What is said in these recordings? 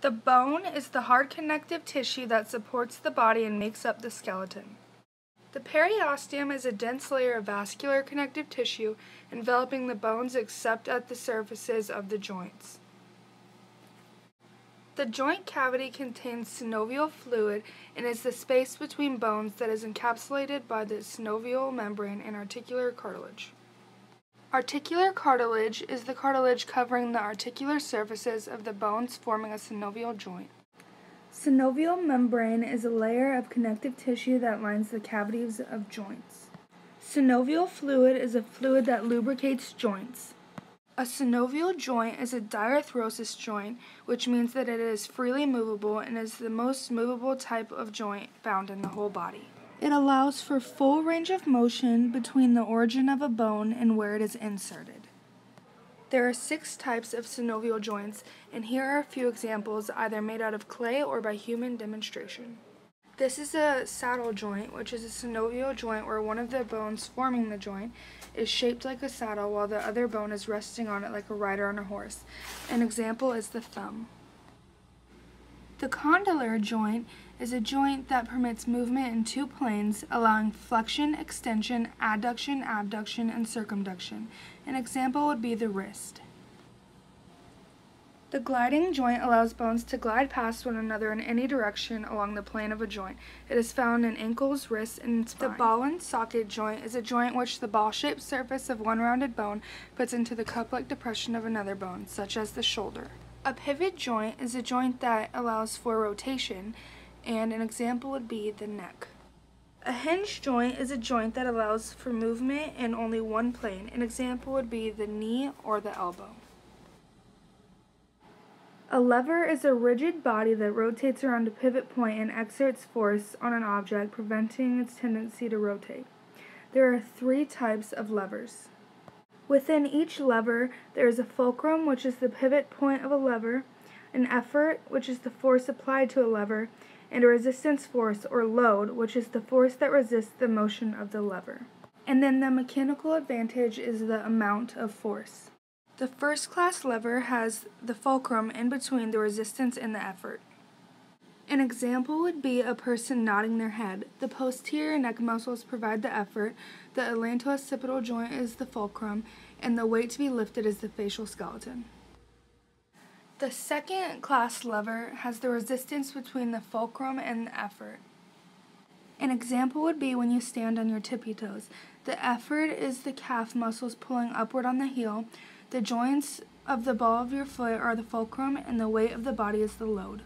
The bone is the hard connective tissue that supports the body and makes up the skeleton. The periosteum is a dense layer of vascular connective tissue enveloping the bones except at the surfaces of the joints. The joint cavity contains synovial fluid and is the space between bones that is encapsulated by the synovial membrane and articular cartilage. Articular cartilage is the cartilage covering the articular surfaces of the bones forming a synovial joint. Synovial membrane is a layer of connective tissue that lines the cavities of joints. Synovial fluid is a fluid that lubricates joints. A synovial joint is a diarthrosis joint, which means that it is freely movable and is the most movable type of joint found in the whole body. It allows for full range of motion between the origin of a bone and where it is inserted. There are 6 types of synovial joints, and here are a few examples either made out of clay or by human demonstration. This is a saddle joint, which is a synovial joint where one of the bones forming the joint is shaped like a saddle while the other bone is resting on it like a rider on a horse. An example is the thumb. The condylar joint is a joint that permits movement in 2 planes, allowing flexion, extension, adduction, abduction, and circumduction. An example would be the wrist. The gliding joint allows bones to glide past one another in any direction along the plane of a joint. It is found in ankles, wrists, and spine. The ball and socket joint is a joint which the ball-shaped surface of one rounded bone puts into the cup-like depression of another bone, such as the shoulder. A pivot joint is a joint that allows for rotation, and an example would be the neck. A hinge joint is a joint that allows for movement in only one plane. An example would be the knee or the elbow. A lever is a rigid body that rotates around a pivot point and exerts force on an object, preventing its tendency to rotate. There are 3 types of levers. Within each lever, there is a fulcrum, which is the pivot point of a lever, an effort, which is the force applied to a lever, and a resistance force, or load, which is the force that resists the motion of the lever. And then the mechanical advantage is the amount of force. The first-class lever has the fulcrum in between the resistance and the effort. An example would be a person nodding their head. The posterior neck muscles provide the effort, the atlanto-occipital joint is the fulcrum, and the weight to be lifted is the facial skeleton. The second-class lever has the resistance between the fulcrum and the effort. An example would be when you stand on your tippy toes. The effort is the calf muscles pulling upward on the heel, the joints of the ball of your foot are the fulcrum, and the weight of the body is the load.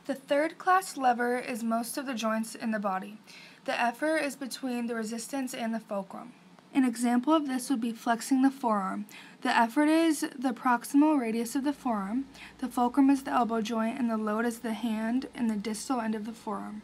The third-class lever is most of the joints in the body. The effort is between the resistance and the fulcrum. An example of this would be flexing the forearm. The effort is the proximal radius of the forearm, the fulcrum is the elbow joint, and the load is the hand and the distal end of the forearm.